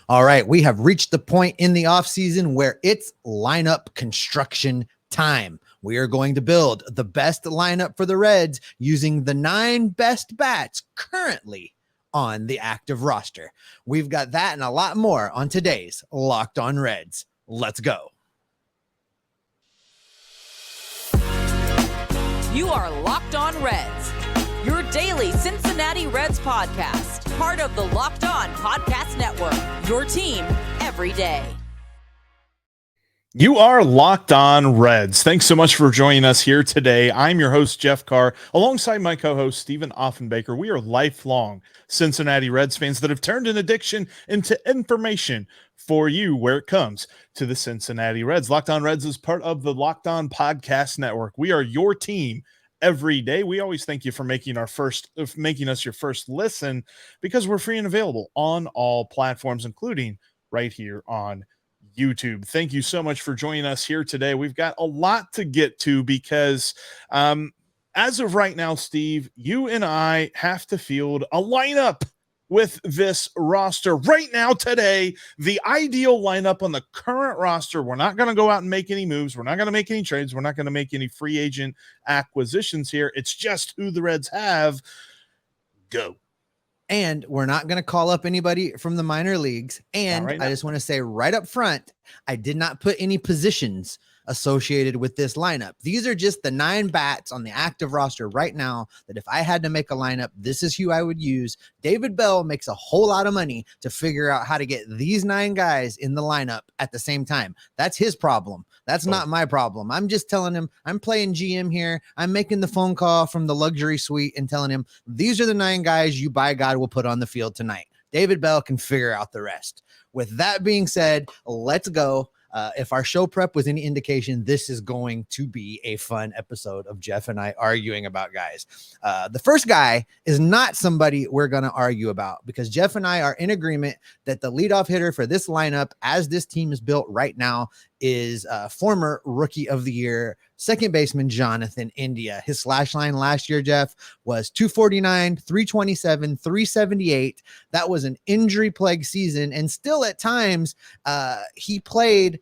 All right, we have reached the point in the offseason where it's lineup construction time. We are going to build the best lineup for the Reds using the 9 best bats currently on the active roster. We've got that and a lot more on today's Locked On Reds. Let's go. You are Locked On Reds, your daily Cincinnati Reds podcast, part of the Locked On Podcast Network, your team every day. You are Locked On Reds. Thanks so much for joining us here today. I'm your host, Jeff Carr, alongside my co-host, Stephen Offenbaker. We are lifelong Cincinnati Reds fans that have turned an addiction into information for you where it comes to the Cincinnati Reds. Locked On Reds is part of the Locked On Podcast Network. We are your team every day. We always thank you for making us your first listen, because we're free and available on all platforms, including right here on YouTube. Thank you so much for joining us here today. We've got a lot to get to because as of right now, Steve, you and I have to field a lineup with this roster right now today. The ideal lineup on the current roster. We're not going to go out and make any moves. We're not going to make any trades. We're not going to make any free agent acquisitions here. It's just who the Reds have. Go. And we're not going to call up anybody from the minor leagues. And right I just want to say right up front, I did not put any positions associated with this lineup. These are just the 9 bats on the active roster right now that if I had to make a lineup, this is who I would use. David Bell makes a whole lot of money to figure out how to get these 9 guys in the lineup at the same time. That's his problem. That's not my problem. I'm just telling him I'm playing GM here. I'm making the phone call from the luxury suite and telling him these are the 9 guys you by God will put on the field tonight. David Bell can figure out the rest. With that being said, let's go. If our show prep was any indication, this is going to be a fun episode of Jeff and I arguing about guys. The first guy is not somebody we're going to argue about, because Jeff and I are in agreement that the leadoff hitter for this lineup, as this team is built right now, is former Rookie of the Year second baseman Jonathan India. His slash line last year, Jeff, was 249, 327, 378. That was an injury-plagued season, and still at times he played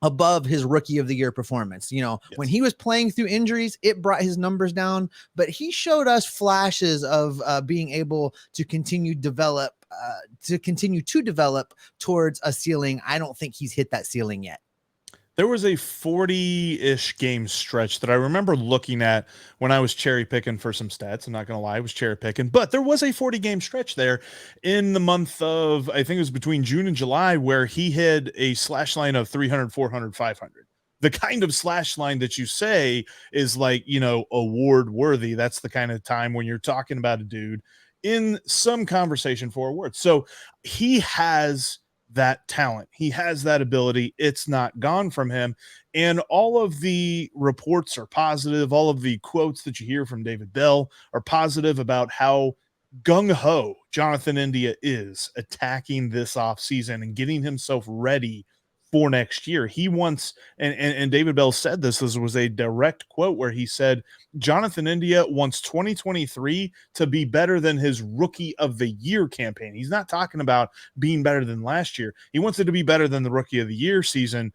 above his Rookie of the Year performance. You know, when he was playing through injuries, it brought his numbers down, but he showed us flashes of being able to continue to develop towards a ceiling. I don't think he's hit that ceiling yet. There was a 40-ish game stretch that I remember looking at when I was cherry picking for some stats. I'm not going to lie, I was cherry picking, but there was a 40-game stretch there in the month of, I think it was between June and July, where he had a slash line of 300, 400, 500. The kind of slash line that you say is like, you know, award worthy. That's the kind of time when you're talking about a dude in some conversation for awards. So he has that talent. He has that ability. It's not gone from him. And all of the reports are positive. All of the quotes that you hear from David Bell are positive about how gung-ho Jonathan India is attacking this offseason and getting himself ready for next year. He wants, and David Bell said this was a direct quote where he said, Jonathan India wants 2023 to be better than his Rookie of the Year campaign. He's not talking about being better than last year. He wants it to be better than the Rookie of the Year season.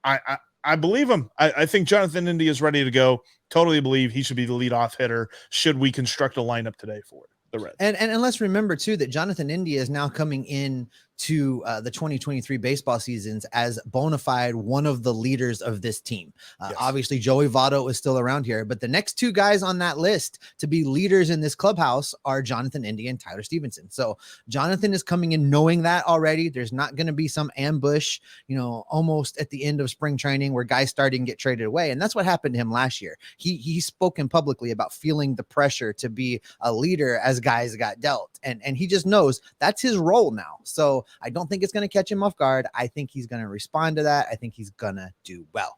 I believe him. I think Jonathan India is ready to go. Totally believe he should be the leadoff hitter. Should we construct a lineup today for it? The Reds. And let's remember too that Jonathan India is now coming in to the 2023 baseball seasons as bona fide one of the leaders of this team. Obviously, Joey Votto is still around here, but the next 2 guys on that list to be leaders in this clubhouse are Jonathan India and Tyler Stephenson. So Jonathan is coming in knowing that already. There's not going to be some ambush, you know, almost at the end of spring training where guys starting to get traded away. And that's what happened to him last year. He's spoken publicly about feeling the pressure to be a leader as guys got dealt. And he just knows that's his role now. So I don't think it's going to catch him off guard. I think he's going to respond to that. I think he's going to do well.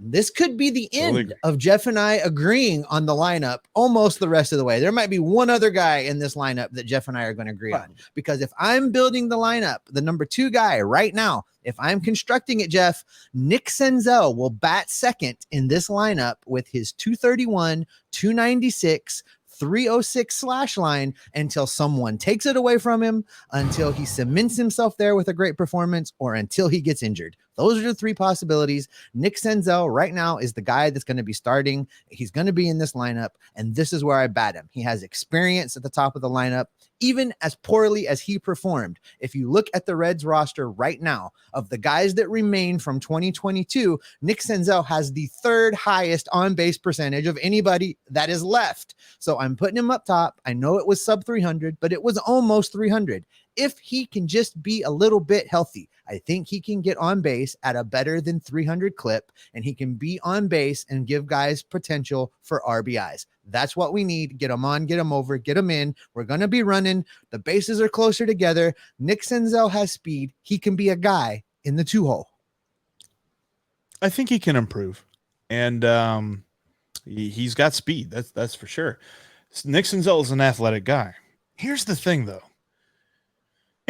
This could be the end of Jeff and I agreeing on the lineup almost the rest of the way. There might be one other guy in this lineup that Jeff and I are going to agree on, because if I'm building the lineup, the number 2 guy right now, if I'm constructing it, Jeff, Nick Senzel will bat second in this lineup with his 231, 296, 306 slash line until someone takes it away from him, until he cements himself there with a great performance, or until he gets injured. Those are the three possibilities. Nick Senzel right now is the guy that's going to be starting. He's going to be in this lineup, and this is where I bat him. He has experience at the top of the lineup, even as poorly as he performed. If you look at the Reds roster right now, of the guys that remain from 2022, Nick Senzel has the third highest on-base percentage of anybody that is left. So I'm putting him up top. I know it was sub 300, but it was almost 300. If he can just be a little bit healthy, I think he can get on base at a better than 300 clip, and he can be on base and give guys potential for RBIs. That's what we need. Get him on, get him over, get him in. We're going to be running. The bases are closer together. Nick Senzel has speed. He can be a guy in the 2-hole. I think he can improve, and he's got speed. That's for sure. Nick Senzel is an athletic guy. Here's the thing, though.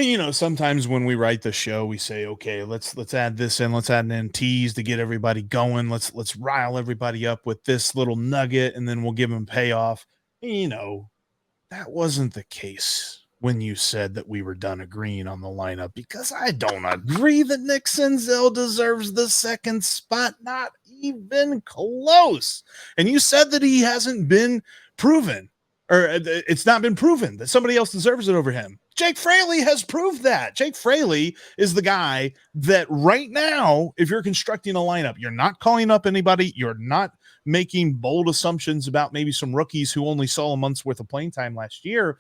And, sometimes when we write the show, we say, okay, let's add this in. Let's add an tease to get everybody going. Let's rile everybody up with this little nugget, and then we'll give them payoff. That wasn't the case when you said that we were done agreeing on the lineup, because I don't agree that Nick Senzel deserves the second spot, not even close. And you said that he hasn't been proven, or it's not been proven that somebody else deserves it over him. Jake Fraley has proved that. Jake Fraley is the guy that right now, if you're constructing a lineup, you're not calling up anybody. You're not making bold assumptions about maybe some rookies who only saw a month's worth of playing time last year.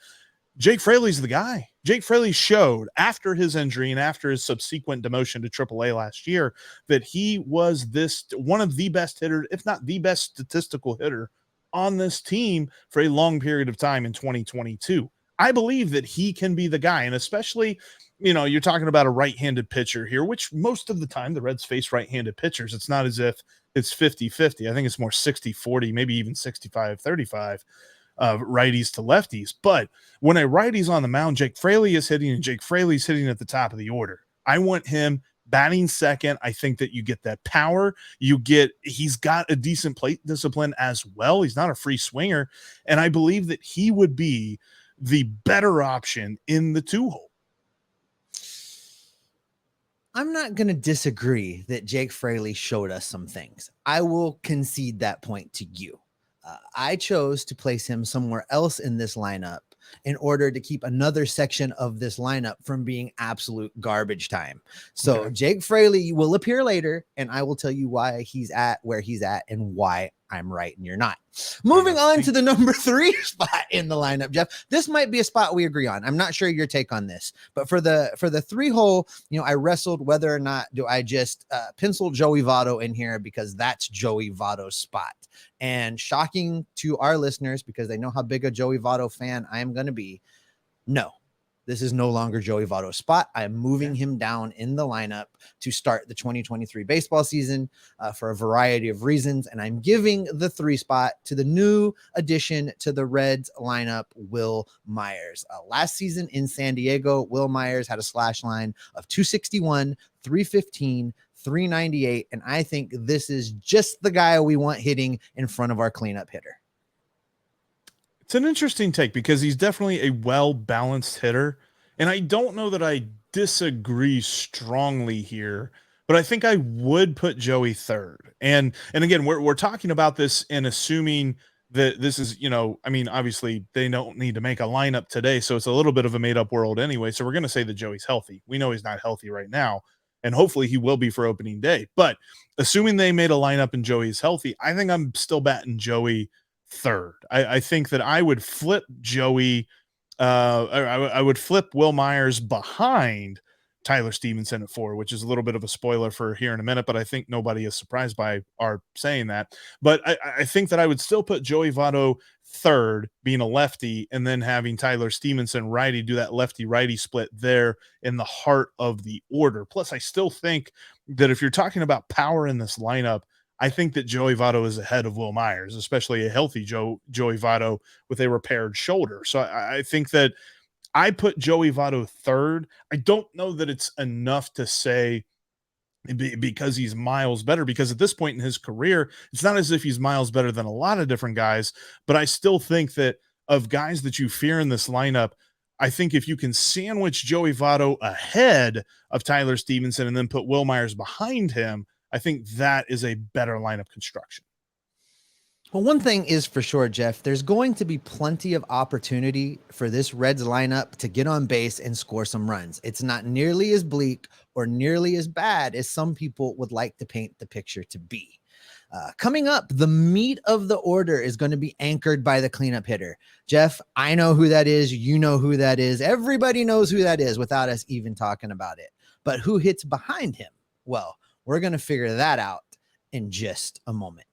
Jake Fraley's the guy. Jake Fraley showed after his injury and after his subsequent demotion to AAA last year that he was one of the best hitters, if not the best statistical hitter on this team for a long period of time in 2022. I believe that he can be the guy, and especially, you're talking about a right-handed pitcher here, which most of the time the Reds face right-handed pitchers. It's not as if it's 50-50. I think it's more 60-40, maybe even 65-35 righties to lefties. But when a righty's on the mound, Jake Fraley is hitting, and Jake Fraley's hitting at the top of the order. I want him batting second. I think that you get that power. He's got a decent plate discipline as well. He's not a free swinger, and I believe that he would be the better option in the 2-hole. I'm not going to disagree that Jake Fraley showed us some things. I will concede that point to you. I chose to place him somewhere else in this lineup in order to keep another section of this lineup from being absolute garbage time. So okay. Jake Fraley will appear later, and I will tell you why he's at where he's at and why I'm right and you're not. Moving on to the number 3 spot in the lineup, Jeff. This might be a spot we agree on. I'm not sure your take on this, but for the 3-hole, I wrestled whether or not do I just pencil Joey Votto in here, because that's Joey Votto's spot. And shocking to our listeners, because they know how big a Joey Votto fan I am going to be. No, this is no longer Joey Votto's spot. I'm moving him down in the lineup to start the 2023 baseball season for a variety of reasons. And I'm giving the 3 spot to the new addition to the Reds lineup, Wil Myers. Last season in San Diego, Wil Myers had a slash line of 261, 315, 398. And I think this is just the guy we want hitting in front of our cleanup hitter. It's an interesting take, because he's definitely a well-balanced hitter. And I don't know that I disagree strongly here, but I think I would put Joey third. And again, we're talking about this and assuming that this is, obviously they don't need to make a lineup today. So it's a little bit of a made up world anyway. So we're going to say that Joey's healthy. We know he's not healthy right now, and hopefully he will be for opening day. But assuming they made a lineup and Joey is healthy, I think I'm still batting Joey third. I think that I would flip Joey. I would flip Wil Myers behind Tyler Stephenson at 4, which is a little bit of a spoiler for here in a minute, but I think nobody is surprised by our saying that. But I think that I would still put Joey Votto third, being a lefty, and then having Tyler Stephenson righty, do that lefty-righty split there in the heart of the order. Plus, I still think that if you're talking about power in this lineup, I think that Joey Votto is ahead of Wil Myers, especially a healthy Joey Votto with a repaired shoulder. So I think that I put Joey Votto third. I don't know that it's enough to say because he's miles better, because at this point in his career, it's not as if he's miles better than a lot of different guys, but I still think that of guys that you fear in this lineup. I think if you can sandwich Joey Votto ahead of Tyler Stephenson and then put Will Myers behind him, I think that is a better lineup construction. Well, one thing is for sure, Jeff, there's going to be plenty of opportunity for this Reds lineup to get on base and score some runs. It's not nearly as bleak or nearly as bad as some people would like to paint the picture to be. Coming up, the meat of the order is going to be anchored by the cleanup hitter. Jeff, I know who that is. You know who that is. Everybody knows who that is without us even talking about it. But who hits behind him? Well, we're going to figure that out in just a moment.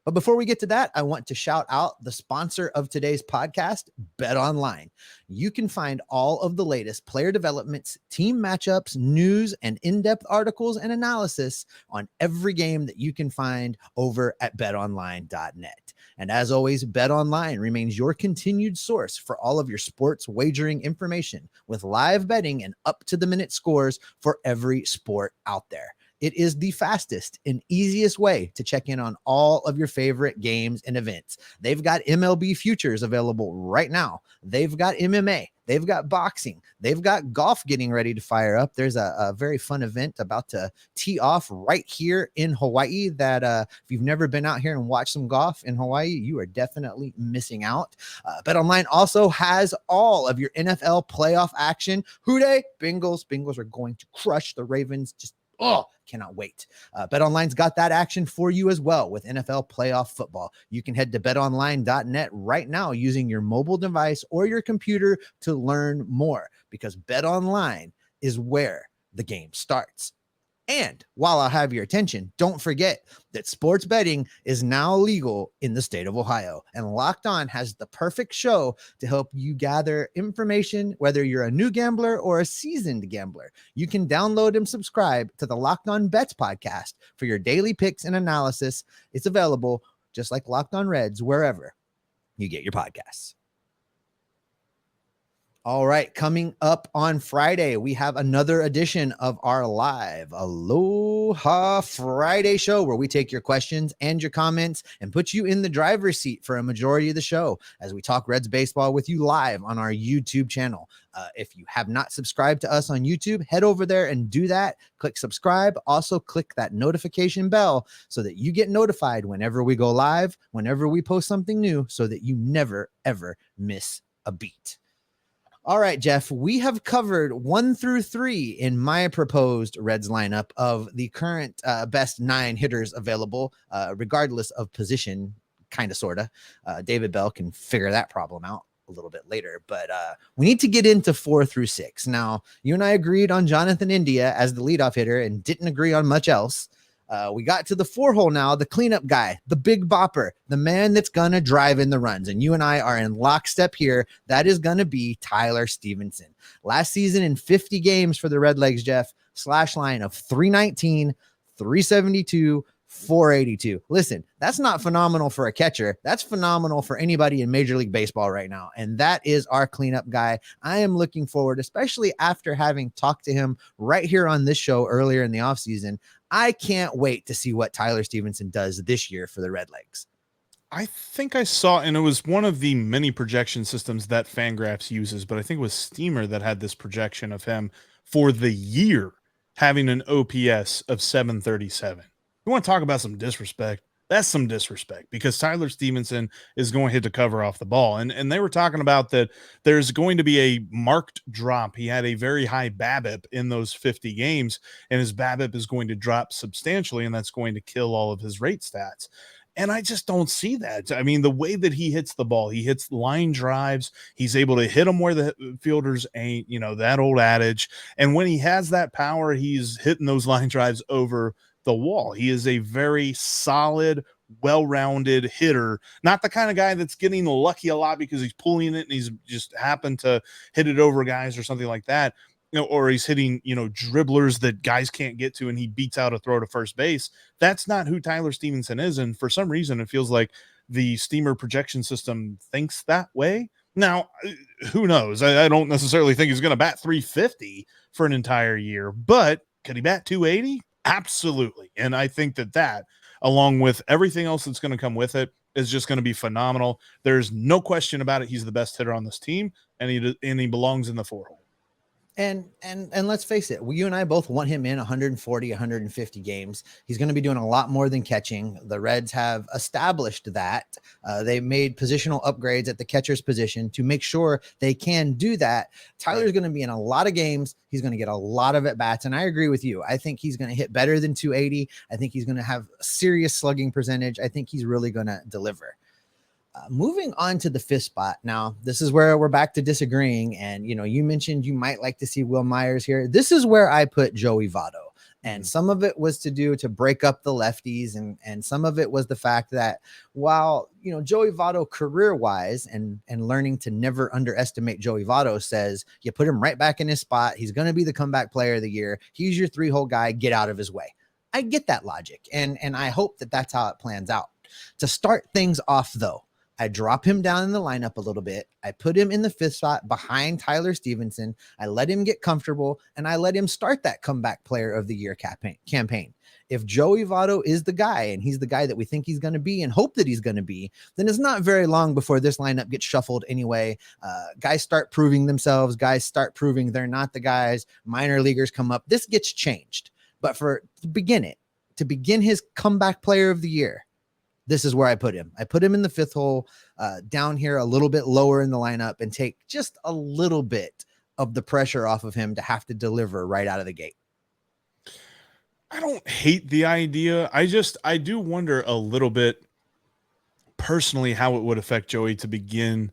But before we get to that, I want to shout out the sponsor of today's podcast, BetOnline. You can find all of the latest player developments, team matchups, news, and in-depth articles and analysis on every game that you can find over at betonline.net. And as always, BetOnline remains your continued source for all of your sports wagering information with live betting and up-to-the-minute scores for every sport out there. It is the fastest and easiest way to check in on all of your favorite games and events. They've got MLB futures available right now. They've got MMA. They've got boxing. They've got golf getting ready to fire up. There's a very fun event about to tee off right here in Hawaii that if you've never been out here and watched some golf in Hawaii, you are definitely missing out. BetOnline also has all of your NFL playoff action. Who dey? Bengals. Bengals are going to crush the Ravens. Cannot wait. BetOnline's got that action for you as well with NFL playoff football. You can head to betonline.net right now using your mobile device or your computer to learn more because BetOnline is where the game starts. And while I have your attention, don't forget that sports betting is now legal in the state of Ohio. And Locked On has the perfect show to help you gather information, whether you're a new gambler or a seasoned gambler. You can download and subscribe to the Locked On Bets podcast for your daily picks and analysis. It's available just like Locked On Reds, wherever you get your podcasts. All right, coming up on Friday, we have another edition of our live Aloha Friday show where we take your questions and your comments and put you in the driver's seat for a majority of the show as we talk Reds baseball with you live on our YouTube channel. If you have not subscribed to us on YouTube, head over there and do that. Click subscribe. Also click that notification bell so that you get notified whenever we go live, whenever we post something new, so that you never, ever miss a beat. All right, Jeff, we have covered 1 through 3 in my proposed Reds lineup of the current best 9 hitters available, regardless of position, kind of, sort of. David Bell can figure that problem out a little bit later, but we need to get into 4 through 6. Now, you and I agreed on Jonathan India as the leadoff hitter and didn't agree on much else. We got to the 4 hole now, the cleanup guy, the big bopper, the man that's going to drive in the runs. And you and I are in lockstep here. That is going to be Tyler Stephenson. Last season in 50 games for the Redlegs, Jeff, slash line of 319, 372, 482. Listen, that's not phenomenal for a catcher. That's phenomenal for anybody in Major League Baseball right now. And that is our cleanup guy. I am looking forward, especially after having talked to him right here on this show earlier in the offseason. I can't wait to see what Tyler Stephenson does this year for the Redlegs. I think I saw, and it was one of the many projection systems that Fangraphs uses, but I think it was Steamer that had this projection of him for the year having an OPS of 737. You want to talk about some disrespect? That's some disrespect because Tyler Stephenson is going to hit the cover off the ball. And they were talking about that there's going to be a marked drop. He had a very high BABIP in those 50 games, and his BABIP is going to drop substantially, and that's going to kill all of his rate stats. And I just don't see that. I mean, the way that he hits the ball, he hits line drives. He's able to hit them where the fielders ain't, that old adage. And when he has that power, he's hitting those line drives over the wall. He is a very solid, well-rounded hitter, not the kind of guy that's getting lucky a lot because he's pulling it and he's just happened to hit it over guys or something like that, or he's hitting, dribblers that guys can't get to and he beats out a throw to first base. That's not who Tyler Stephenson is. And for some reason, it feels like the Steamer projection system thinks that way. Now, who knows? I don't necessarily think he's going to bat 350 for an entire year, but could he bat 280? Absolutely. And I think that along with everything else that's going to come with it, is just going to be phenomenal. There's no question about it. He's the best hitter on this team, and he belongs in the 4-hole. And let's face it, you and I both want him in 140, 150 games. He's going to be doing a lot more than catching. The Reds have established that. They made positional upgrades at the catcher's position to make sure they can do that. Tyler's going to be in a lot of games. He's going to get a lot of at-bats, and I agree with you. I think he's going to hit better than 280. I think he's going to have a serious slugging percentage. I think he's really going to deliver. Moving on to the 5th spot. Now, this is where we're back to disagreeing. And, you mentioned you might like to see Will Myers here. This is where I put Joey Votto. And some of it was to break up the lefties. And some of it was the fact that while, Joey Votto career-wise and learning to never underestimate Joey Votto says you put him right back in his spot. He's going to be the comeback player of the year. He's your 3-hole guy. Get out of his way. I get that logic. And I hope that that's how it plans out. To start things off, though, I drop him down in the lineup a little bit. I put him in the 5th spot behind Tyler Stephenson. I let him get comfortable, and I let him start that comeback player of the year campaign. If Joey Votto is the guy, and he's the guy that we think he's going to be and hope that he's going to be, then it's not very long before this lineup gets shuffled anyway. Guys start proving themselves. Guys start proving they're not the guys. Minor leaguers come up. This gets changed. But to begin his comeback player of the year, this is where I put him. I put him in the 5th hole, down here a little bit lower in the lineup, and take just a little bit of the pressure off of him to have to deliver right out of the gate. I don't hate the idea. I do wonder a little bit personally how it would affect Joey to begin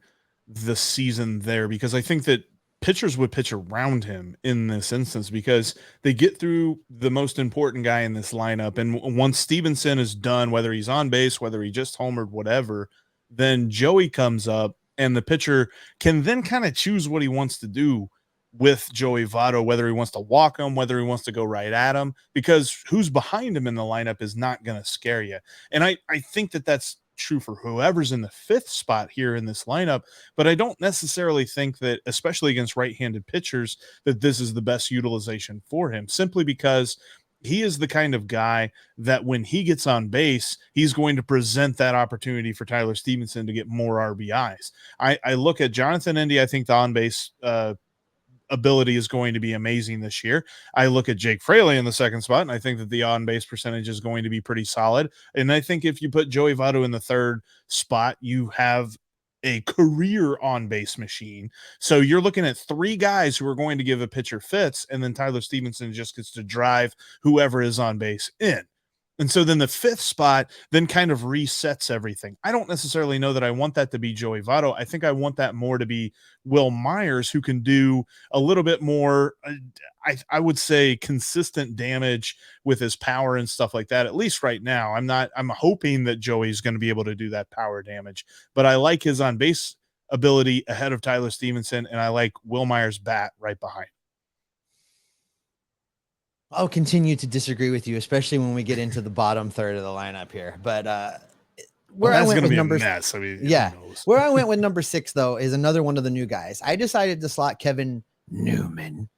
the season there, because I think that pitchers would pitch around him in this instance because they get through the most important guy in this lineup. And once Stevenson is done, whether he's on base, whether he just homered, whatever, then Joey comes up and the pitcher can then kind of choose what he wants to do with Joey Votto, whether he wants to walk him, whether he wants to go right at him, because who's behind him in the lineup is not going to scare you. And I think that that's true for whoever's in the 5th spot here in this lineup, but I don't necessarily think that, especially against right-handed pitchers, that this is the best utilization for him, simply because he is the kind of guy that when he gets on base, he's going to present that opportunity for Tyler Stephenson to get more RBIs. I look at Jonathan Indy. I think the on-base ability is going to be amazing this year. I look at Jake Fraley in the 2nd spot, and I think that the on-base percentage is going to be pretty solid. And I think if you put Joey Votto in the 3rd spot, you have a career on-base machine. So you're looking at 3 guys who are going to give a pitcher fits, and then Tyler Stephenson just gets to drive whoever is on base in. And so then the 5th spot then kind of resets everything. I don't necessarily know that I want that to be Joey Votto. I think I want that more to be Will Myers, who can do a little bit more, I would say, consistent damage with his power and stuff like that, at least right now. I'm hoping that Joey's going to be able to do that power damage, but I like his on-base ability ahead of Tyler Stephenson, and I like Will Myers' bat right behind. I'll continue to disagree with you, especially when we get into the bottom third of the lineup here. But where I went with number mess. I mean, yeah, where I went with number 6 though is another one of the new guys. I decided to slot Kevin Newman.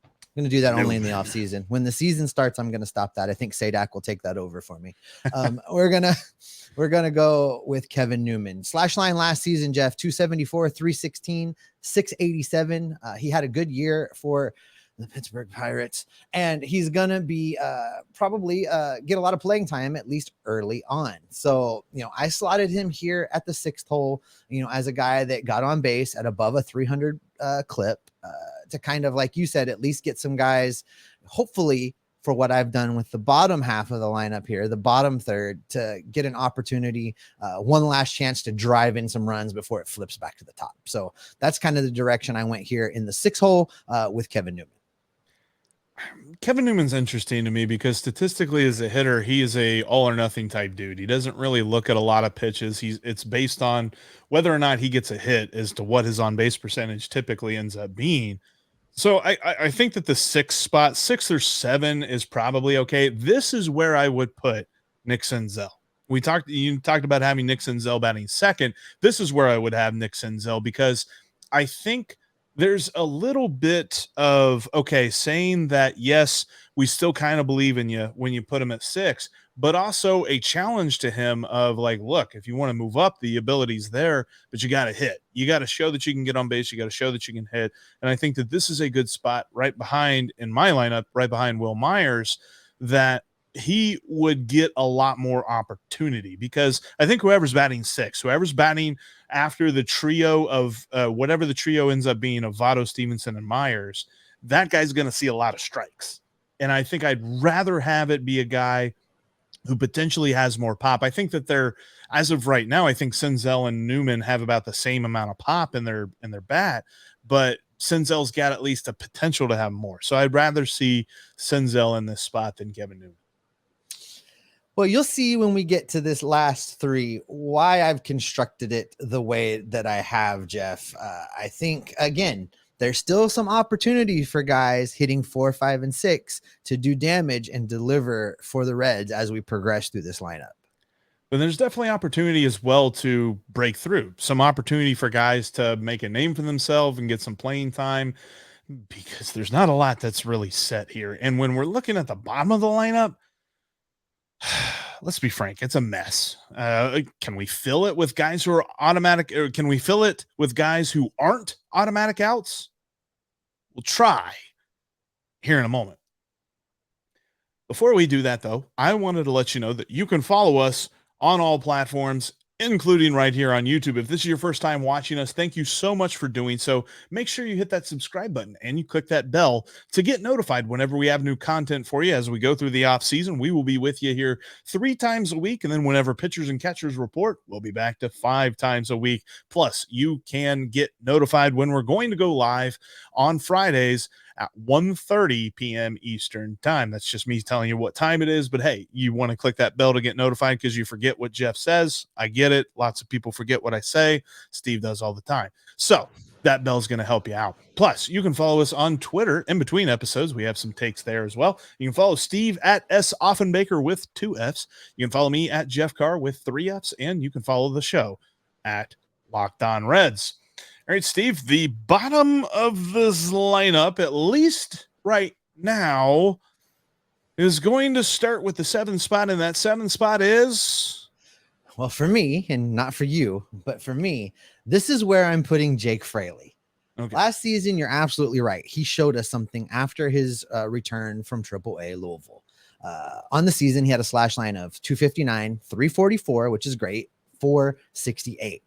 I'm going to do that only in the off season. When the season starts, I'm going to stop that. I think Sadak will take that over for me. We're gonna go with Kevin Newman. Slash line last season, Jeff, 274, 316, 687. He had a good year for the Pittsburgh Pirates, and he's gonna be probably get a lot of playing time, at least early on. So I slotted him here at the 6th hole, as a guy that got on base at above a 300 clip, to kind of, like you said, at least get some guys, hopefully, for what I've done with the bottom half of the lineup here, the bottom third, to get an opportunity, one last chance to drive in some runs before it flips back to the top. So that's kind of the direction I went here in the 6th hole with Kevin Newman. Kevin Newman's interesting to me because statistically as a hitter, he is a all or nothing type dude. He doesn't really look at a lot of pitches. It's based on whether or not he gets a hit as to what his on base percentage typically ends up being. So I think that the 6th spot, 6 or 7 is probably okay. This is where I would put Nick Senzel. You talked about having Nick Senzel batting 2nd. This is where I would have Nick Senzel, because I think there's a little bit of, okay, saying that, yes, we still kind of believe in you when you put him at 6, but also a challenge to him of like, look, if you want to move up, the ability's there, but you got to hit. You got to show that you can get on base. You got to show that you can hit. And I think that this is a good spot right behind, in my lineup, right behind Will Myers, that he would get a lot more opportunity, because I think whoever's batting sixth, whoever's batting after the trio of whatever the trio ends up being of Votto, Stephenson, and Myers, that guy's going to see a lot of strikes. And I think I'd rather have it be a guy who potentially has more pop. I think that they're, as of right now, I think Senzel and Newman have about the same amount of pop in their bat, but Senzel's got at least a potential to have more. So I'd rather see Senzel in this spot than Kevin Newman. Well, you'll see when we get to this last three why I've constructed it the way that I have, Jeff. I think, again, there's still some opportunity for guys hitting 4, 5, and 6 to do damage and deliver for the Reds as we progress through this lineup. But there's definitely opportunity as well to break through. Some opportunity for guys to make a name for themselves and get some playing time, because there's not a lot that's really set here. And when we're looking at the bottom of the lineup, let's be frank, it's a mess. Can we fill it with guys who are automatic, or can we fill it with guys who aren't automatic outs? We'll try here in a moment. Before we do that, though, I wanted to let you know that you can follow us on all platforms, including right here on YouTube. If this is your first time watching us, thank you so much for doing so. Make sure you hit that subscribe button and you click that bell to get notified whenever we have new content for you. As we go through the off season, we will be with you here 3 times a week. And then whenever pitchers and catchers report, we'll be back to 5 times a week. Plus, you can get notified when we're going to go live on Fridays at 1:30 p.m. Eastern time. That's just me telling you what time it is. But hey, you want to click that bell to get notified because you forget what Jeff says. I get it. Lots of people forget what I say. Steve does all the time. So that bell's going to help you out. Plus, you can follow us on Twitter in between episodes. We have some takes there as well. You can follow Steve at S. Offenbaker with 2 Fs. You can follow me at Jeff Carr with 3 Fs. And you can follow the show at Locked On Reds. All right, Steve, the bottom of this lineup, at least right now, is going to start with the 7th spot, and that 7th spot is... Well, for me, and not for you, but for me, this is where I'm putting Jake Fraley. Okay. Last season, you're absolutely right. He showed us something after his return from AAA Louisville. On the season, he had a slash line of 259, 344, which is great, 468.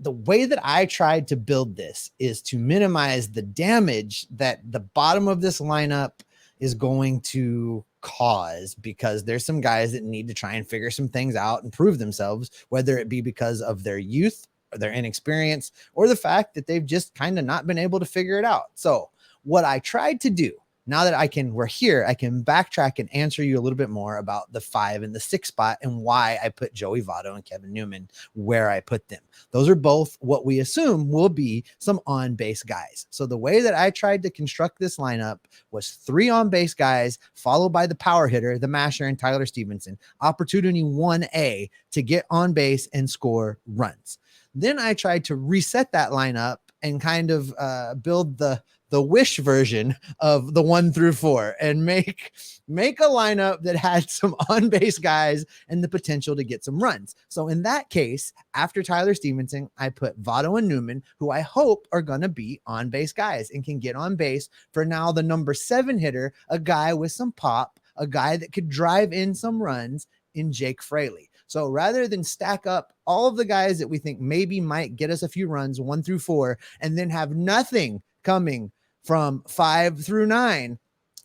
The way that I tried to build this is to minimize the damage that the bottom of this lineup is going to cause, because there's some guys that need to try and figure some things out and prove themselves, whether it be because of their youth or their inexperience or the fact that they've just kind of not been able to figure it out. So what I tried to do, now that we're here, I can backtrack and answer you a little bit more about the 5 and the 6 spot and why I put Joey Votto and Kevin Newman where I put them. Those are both what we assume will be some on-base guys. So the way that I tried to construct this lineup was 3 on-base guys, followed by the power hitter, the masher, and Tyler Stephenson. Opportunity 1A to get on base and score runs. Then I tried to reset that lineup and kind of build the wish version of the 1 through 4 and make a lineup that had some on-base guys and the potential to get some runs. So in that case, after Tyler Stephenson, I put Votto and Newman, who I hope are going to be on-base guys and can get on base for now the number 7 hitter, a guy with some pop, a guy that could drive in some runs in Jake Fraley. So rather than stack up all of the guys that we think maybe might get us a few runs 1 through 4 and then have nothing coming from 5 through 9,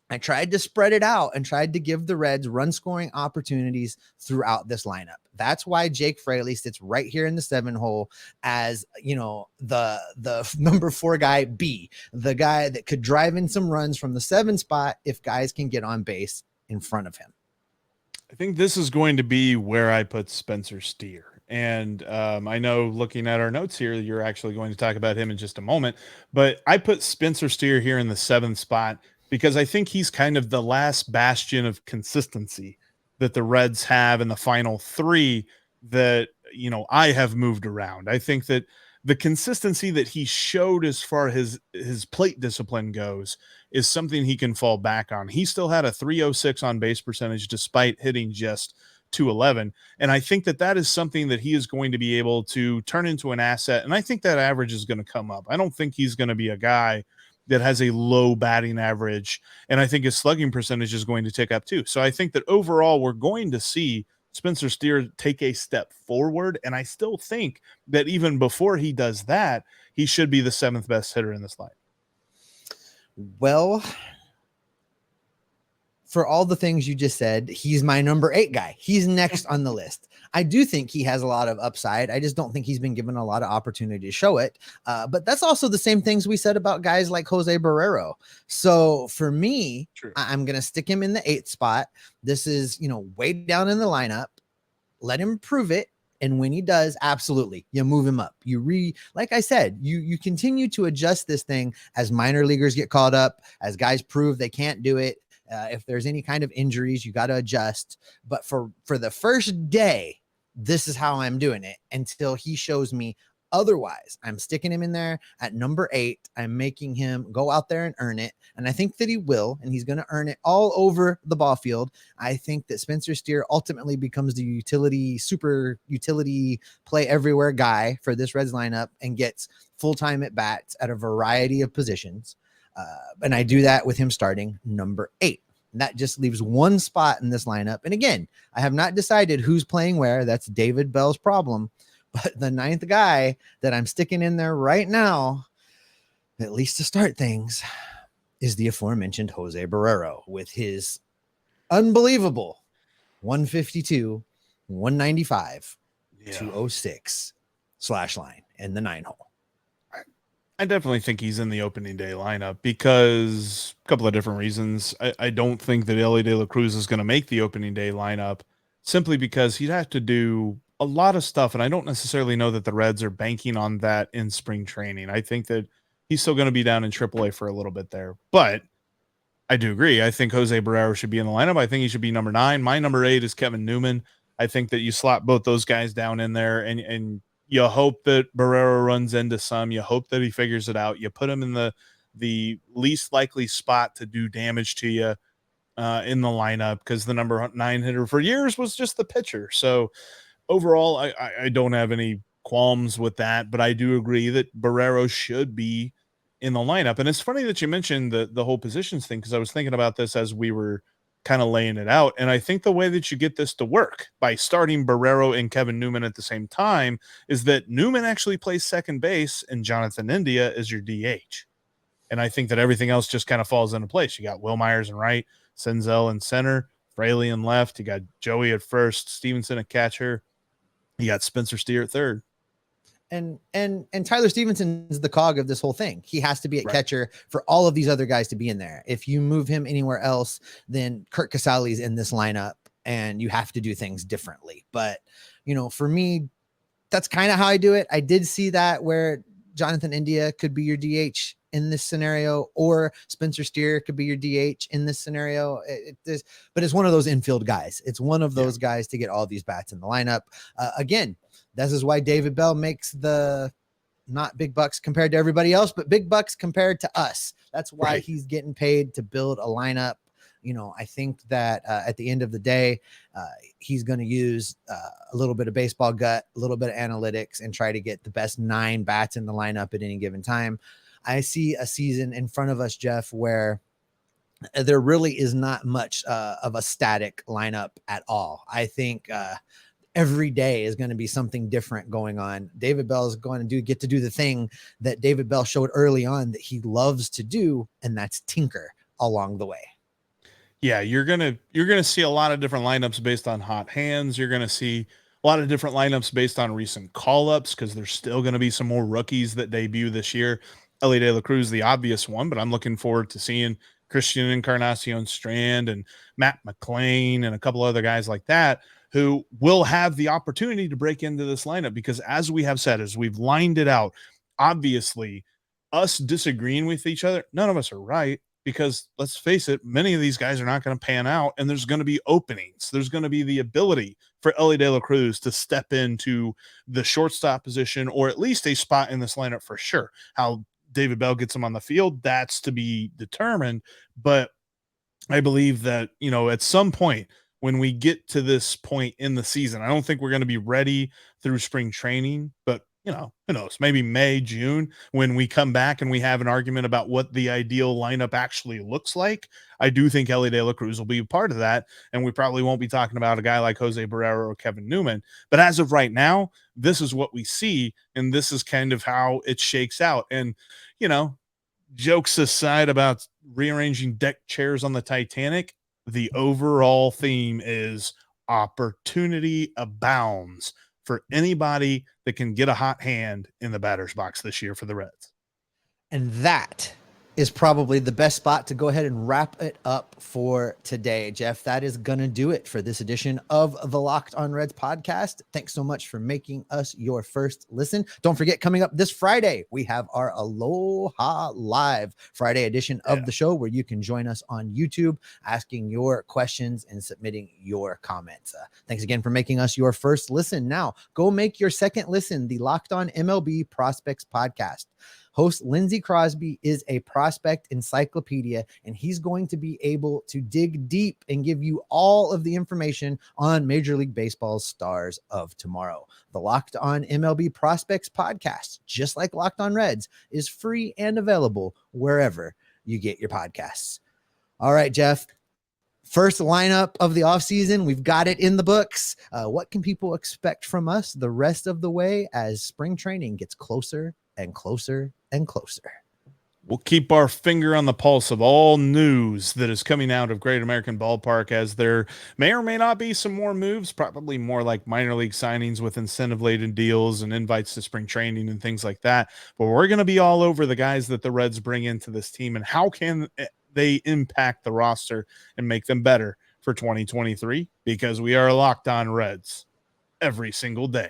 I tried to spread it out and tried to give the Reds run scoring opportunities throughout this lineup. That's why Jake Fraley sits right here in the 7 hole as, the number 4 guy B, the guy that could drive in some runs from the 7 spot if guys can get on base in front of him. I think this is going to be where I put Spencer Steer. And I know, looking at our notes here, you're actually going to talk about him in just a moment. But I put Spencer Steer here in the 7th spot because I think he's kind of the last bastion of consistency that the Reds have in the final 3 that, I have moved around. I think that the consistency that he showed as far as his plate discipline goes is something he can fall back on. He still had a 306 on base percentage despite hitting just 211. And I think that is something that he is going to be able to turn into an asset. And I think that average is going to come up. I don't think he's going to be a guy that has a low batting average. And I think his slugging percentage is going to tick up too. So I think that overall we're going to see Spencer Steer take a step forward. And I still think that even before he does that, he should be the 7th best hitter in this line. Well, for all the things you just said, he's my number 8 guy. He's next on the list. I do think he has a lot of upside. I just don't think he's been given a lot of opportunity to show it. But that's also the same things we said about guys like Jose Barrero. So for me, I'm going to stick him in the 8th spot. This is, way down in the lineup. Let him prove it. And when he does, absolutely, you move him up. Like I said, you continue to adjust this thing as minor leaguers get called up, as guys prove they can't do it. If there's any kind of injuries, you got to adjust. But for the first day, this is how I'm doing it until he shows me otherwise. I'm sticking him in there at number 8. I'm making him go out there and earn it. And I think that he will, and he's going to earn it all over the ball field. I think that Spencer Steer ultimately becomes the super utility play everywhere guy for this Reds lineup and gets full-time at bats at a variety of positions. And I do that with him starting number 8. And that just leaves one spot in this lineup. And again, I have not decided who's playing where. That's David Bell's problem. But the 9th guy that I'm sticking in there right now, at least to start things, is the aforementioned Jose Barrero with his unbelievable 152, 195, 206 slash line in the 9 hole. I definitely think he's in the opening day lineup because a couple of different reasons. I don't think that Elly De La Cruz is going to make the opening day lineup simply because he'd have to do a lot of stuff. And I don't necessarily know that the Reds are banking on that in spring training. I think that he's still going to be down in AAA for a little bit there, but I do agree. I think Jose Barrero should be in the lineup. I think he should be number 9. My number 8 is Kevin Newman. I think that you slot both those guys down in there and you hope that Barrero runs into some. You hope that he figures it out. You put him in the least likely spot to do damage to you in the lineup because the number 9 hitter for years was just the pitcher. So overall, I don't have any qualms with that, but I do agree that Barrero should be in the lineup. And it's funny that you mentioned the whole positions thing because I was thinking about this as we were kind of laying it out. And I think the way that you get this to work by starting Barrero and Kevin Newman at the same time is that Newman actually plays second base and Jonathan India is your DH. And I think that everything else just kind of falls into place. You got Will Myers in right, Senzel in center, Fraley in left. You got Joey at first, Stephenson at catcher. You got Spencer Steer at third. And Tyler Stephenson is the cog of this whole thing. He has to be at catcher for all of these other guys to be in there. If you move him anywhere else, then Kurt Casale's in this lineup and you have to do things differently. But, for me, that's kind of how I do it. I did see that where Jonathan India could be your DH in this scenario, or Spencer Steer could be your DH in this scenario. But it's one of those infield guys. It's one of those guys to get all these bats in the lineup. Again, this is why David Bell makes the not big bucks compared to everybody else, but big bucks compared to us. That's why he's getting paid to build a lineup. I think that at the end of the day, he's going to use a little bit of baseball gut, a little bit of analytics, and try to get the best 9 bats in the lineup at any given time. I see a season in front of us, Jeff, where there really is not much of a static lineup at all. I think every day is going to be something different going on. David Bell is going to get to do the thing that David Bell showed early on that he loves to do, and that's tinker along the way. Yeah, you're gonna see a lot of different lineups based on hot hands. You're gonna see a lot of different lineups based on recent call-ups because there's still going to be some more rookies that debut this year. Elly De La Cruz, the obvious one, but I'm looking forward to seeing Christian Encarnacion Strand and Matt McClain and a couple other guys like that who will have the opportunity to break into this lineup because as we have said, as we've lined it out, obviously us disagreeing with each other, none of us are right because let's face it, many of these guys are not going to pan out and there's going to be openings. There's going to be the ability for Elly De La Cruz to step into the shortstop position, or at least a spot in this lineup for sure. How David Bell gets him on the field, that's to be determined. But I believe that, at some point when we get to this point in the season, I don't think we're going to be ready through spring training, but who knows, maybe May, June, when we come back and we have an argument about what the ideal lineup actually looks like. I do think Elly De La Cruz will be a part of that. And we probably won't be talking about a guy like Jose Barrero or Kevin Newman. But as of right now, this is what we see. And this is kind of how it shakes out. And, jokes aside about rearranging deck chairs on the Titanic, the overall theme is opportunity abounds for anybody that can get a hot hand in the batter's box this year for the Reds. And that is probably the best spot to go ahead and wrap it up for today. Jeff, that is going to do it for this edition of the Locked on Reds podcast. Thanks so much for making us your first listen. Don't forget, coming up this Friday, we have our Aloha Live Friday edition of the show, where you can join us on YouTube, asking your questions and submitting your comments. Thanks again for making us your first listen. Now, go make your second listen, the Locked on MLB Prospects podcast. Host Lindsey Crosby is a prospect encyclopedia, and he's going to be able to dig deep and give you all of the information on Major League Baseball's stars of tomorrow. The Locked on MLB Prospects podcast, just like Locked on Reds, is free and available wherever you get your podcasts. All right, Jeff. First lineup of the offseason. We've got it in the books. What can people expect from us the rest of the way as spring training gets closer and closer and closer? We'll keep our finger on the pulse of all news that is coming out of Great American Ballpark, as there may or may not be some more moves, probably more like minor league signings with incentive-laden deals and invites to spring training and things like that. But we're going to be all over the guys that the Reds bring into this team and how can they impact the roster and make them better for 2023, because we are Locked on Reds every single day.